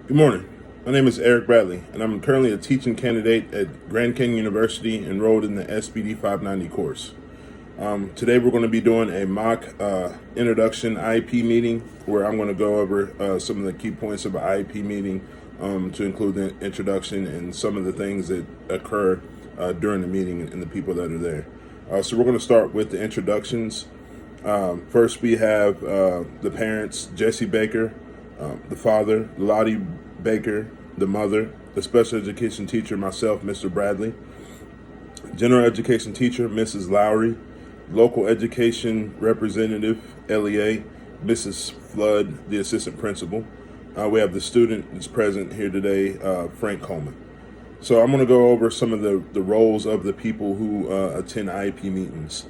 Good morning. My name is Eric Bradley, and I'm currently a teaching candidate at Grand Canyon University enrolled in the SBD 590 course. Today we're going to be doing a mock introduction IEP meeting where I'm going to go over some of the key points of an IEP meeting to include the introduction and some of the things that occur during the meeting and the people that are there. So we're going to start with the introductions. First, we have the parents, Jesse Baker, the father, Lottie Baker, the mother, the special education teacher, myself, Mr. Bradley, general education teacher, Mrs. Lowry, local education representative, LEA, Mrs. Flood, the assistant principal. We have the student that's present here today, Frank Coleman. So I'm going to go over some of the roles of the people who attend IEP meetings.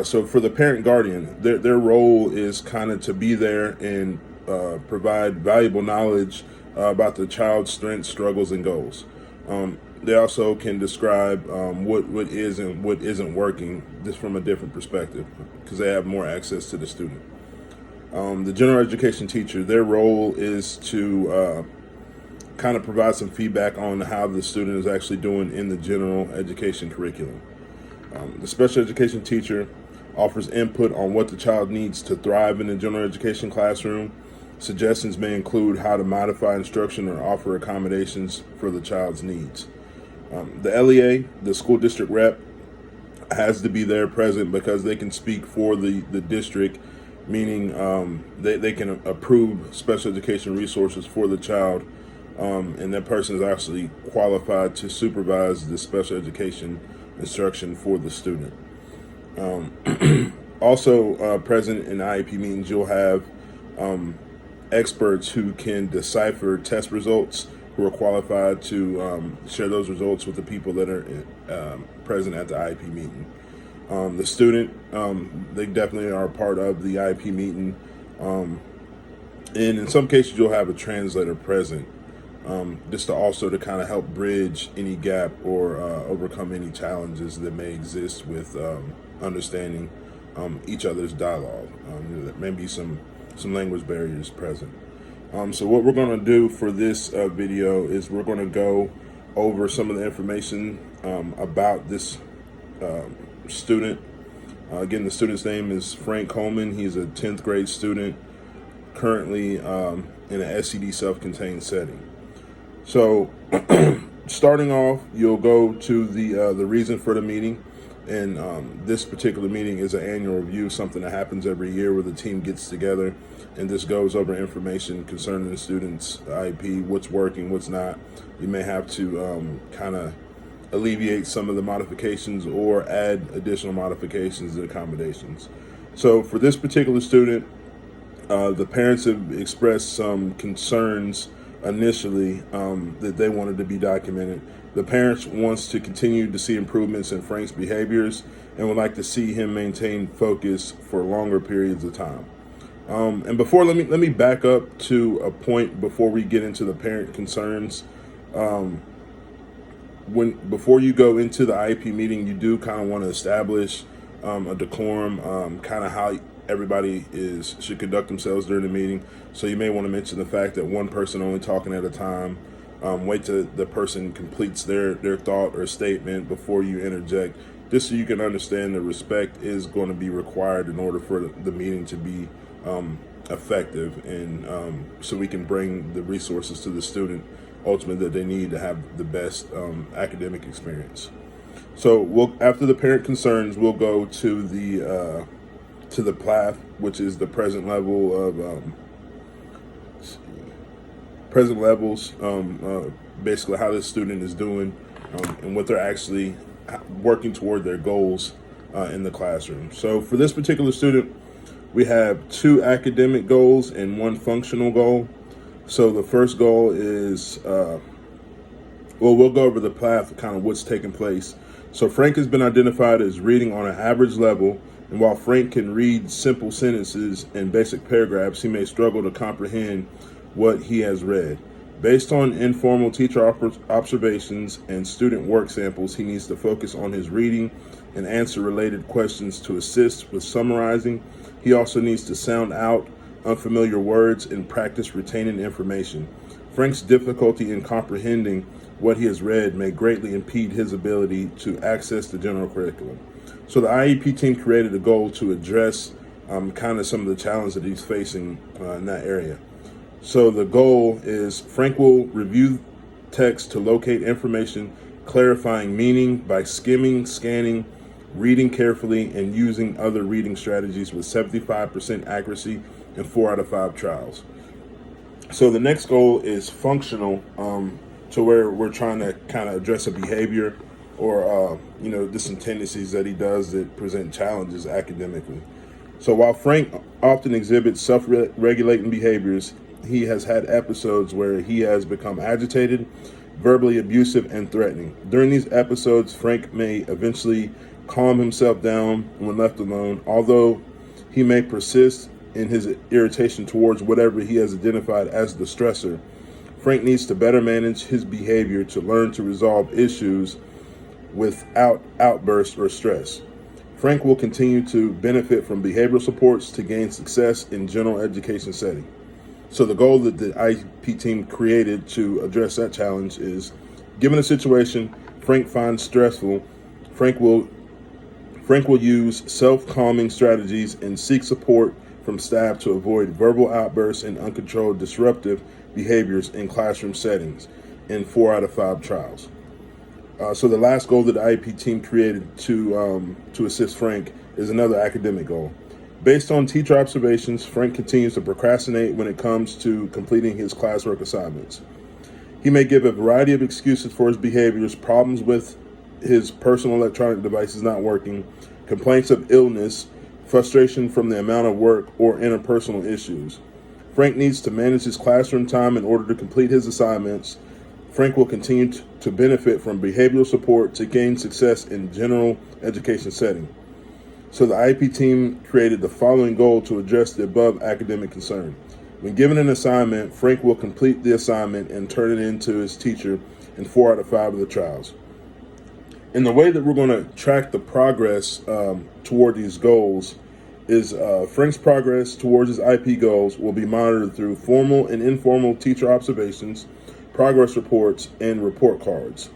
So for the parent guardian, their role is kind of to be there and provide valuable knowledge about the child's strengths, struggles, and goals. They also can describe what is and what isn't working just from a different perspective because they have more access to the student. The general education teacher, their role is to kind of provide some feedback on how the student is actually doing in the general education curriculum. The special education teacher offers input on what the child needs to thrive in the general education classroom. Suggestions may include how to modify instruction or offer accommodations for the child's needs. The LEA, the school district rep, has to be there present because they can speak for the district, meaning they can approve special education resources for the child, and that person is actually qualified to supervise the special education instruction for the student. Also present in IEP meetings, you'll have experts who can decipher test results, who are qualified to share those results with the people that are present at the IEP meeting. The student, they definitely are a part of the IEP meeting. And in some cases, you'll have a translator present, just to also to kind of help bridge any gap or overcome any challenges that may exist with understanding each other's dialogue. There may be some language barriers present. So what we're going to do for this video is we're going to go over some of the information about this student. Again, the student's name is Frank Coleman. He's a 10th grade student currently in an SED self-contained setting. So starting off, you'll go to the reason for the meeting. And this particular meeting is an annual review, something that happens every year where the team gets together and this goes over information concerning the student's IEP, what's working, what's not. You may have to kind of alleviate some of the modifications or add additional modifications and accommodations. So for this particular student, the parents have expressed some concerns initially that they wanted to be documented. The parents wants to continue to see improvements in Frank's behaviors and would like to see him maintain focus for longer periods of time. And before, let me back up to a point before we get into the parent concerns. Before you go into the IEP meeting, you do kind of want to establish a decorum, kind of how everybody should conduct themselves during the meeting. So you may want to mention the fact that one person only talking at a time. Wait till the person completes their thought or statement before you interject, just so you can understand that respect is going to be required in order for the meeting to be effective, and so we can bring the resources to the student ultimately that they need to have the best academic experience. So after the parent concerns, we'll go to the PLAF, which is the present level of present levels, basically how the student is doing and what they're actually working toward their goals in the classroom. So for this particular student, we have 2 academic goals and 1 functional goal. So the first goal is, we'll go over the PLAF, kind of what's taking place. So Frank has been identified as reading on an average level, and while Frank can read simple sentences and basic paragraphs, he may struggle to comprehend what he has read. Based on informal teacher observations and student work samples, he needs to focus on his reading and answer related questions to assist with summarizing. He also needs to sound out unfamiliar words and practice retaining information. Frank's difficulty in comprehending what he has read may greatly impede his ability to access the general curriculum. So the IEP team created a goal to address kind of some of the challenges that he's facing in that area. So the goal is Frank will review text to locate information, clarifying meaning by skimming, scanning, reading carefully, and using other reading strategies with 75% accuracy in 4 out of 5 trials. So the next goal is functional, to where we're trying to kind of address a behavior or, just some tendencies that he does that present challenges academically. So while Frank often exhibits self-regulating behaviors, he has had episodes where he has become agitated, verbally abusive, and threatening. During these episodes, Frank may eventually calm himself down when left alone, although he may persist in his irritation towards whatever he has identified as the stressor. Frank needs to better manage his behavior to learn to resolve issues without outbursts or stress. Frank will continue to benefit from behavioral supports to gain success in general education setting. So the goal that the IEP team created to address that challenge is, given a situation Frank finds stressful, Frank will use self-calming strategies and seek support from staff to avoid verbal outbursts and uncontrolled disruptive behaviors in classroom settings in 4 out of 5 trials. So the last goal that the IEP team created to assist Frank is another academic goal. Based on teacher observations, Frank continues to procrastinate when it comes to completing his classwork assignments. He may give a variety of excuses for his behaviors, problems with his personal electronic devices not working, complaints of illness, frustration from the amount of work, or interpersonal issues. Frank needs to manage his classroom time in order to complete his assignments. Frank will continue to benefit from behavioral support to gain success in general education setting. So the IEP team created the following goal to address the above academic concern. When given an assignment, Frank will complete the assignment and turn it into his teacher in 4 out of 5 of the trials. And the way that we're going to track the progress toward these goals is Frank's progress towards his IEP goals will be monitored through formal and informal teacher observations, progress reports, and report cards.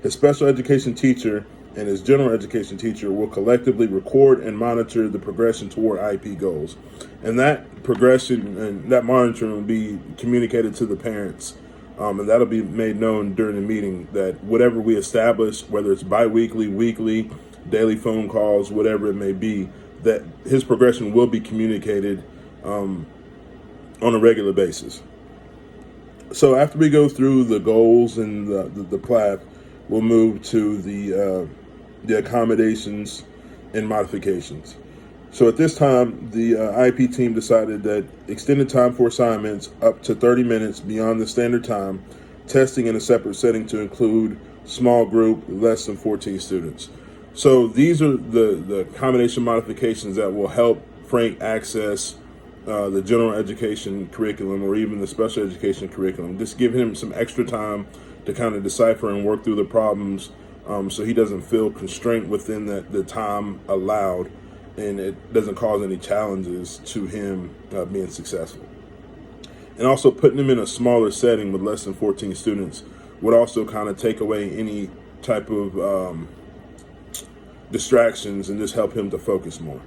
His special education teacher and his general education teacher will collectively record and monitor the progression toward IEP goals. And that progression and that monitoring will be communicated to the parents. And that'll be made known during the meeting that whatever we establish, whether it's bi-weekly, weekly, daily phone calls, whatever it may be, that his progression will be communicated on a regular basis. So after we go through the goals and the plat, we'll move to the accommodations and modifications. So at this time, the IEP team decided that extended time for assignments up to 30 minutes beyond the standard time, testing in a separate setting to include small group, less than 14 students. So these are the accommodation modifications that will help Frank access the general education curriculum or even the special education curriculum. Just give him some extra time to kind of decipher and work through the problems so he doesn't feel constrained within the time allowed, and it doesn't cause any challenges to him being successful. And also putting him in a smaller setting with less than 14 students would also kind of take away any type of distractions and just help him to focus more.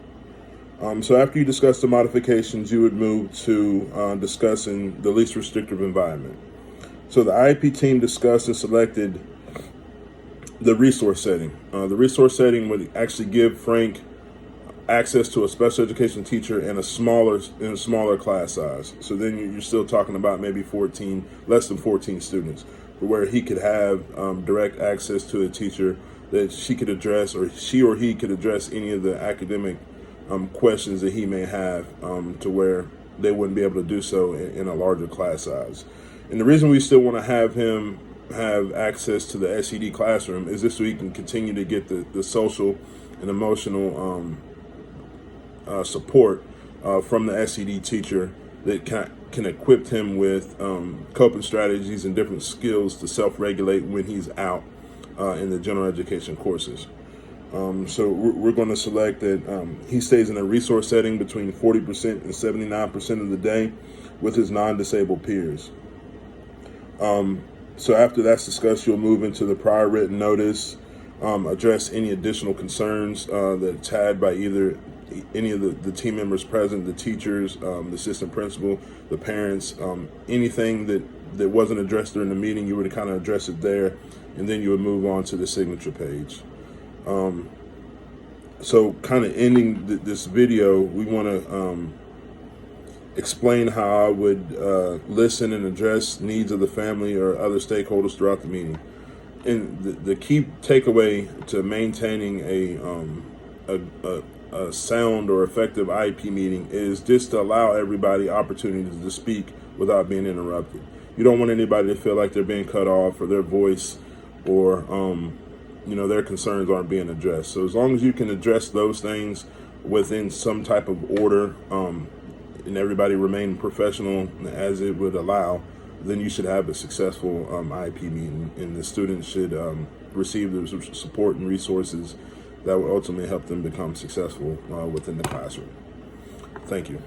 So after you discuss the modifications, you would move to discussing the least restrictive environment. So the IEP team discussed and selected the resource setting. The resource setting would actually give Frank access to a special education teacher in a smaller class size. So then you're still talking about maybe less than 14 students, where he could have direct access to a teacher that she could address, or she or he could address any of the academic questions that he may have, to where they wouldn't be able to do so in a larger class size. And the reason we still want to have him have access to the SED classroom is just so he can continue to get the social and emotional support from the SED teacher that can equip him with coping strategies and different skills to self-regulate when he's out in the general education courses. So we're going to select that he stays in a resource setting between 40% and 79% of the day with his non-disabled peers. So after that's discussed, you'll move into the prior written notice, address any additional concerns that's had by either any of the team members present, the teachers, the assistant principal, the parents, anything that wasn't addressed during the meeting, you would kind of address it there, and then you would move on to the signature page. So kind of ending this video, we want to explain how I would listen and address needs of the family or other stakeholders throughout the meeting. And the key takeaway to maintaining a sound or effective IEP meeting is just to allow everybody opportunities to speak without being interrupted. You don't want anybody to feel like they're being cut off or their voice or their concerns aren't being addressed. So as long as you can address those things within some type of order, and everybody remain professional as it would allow, then you should have a successful IEP meeting, and the students should receive the support and resources that will ultimately help them become successful within the classroom. Thank you.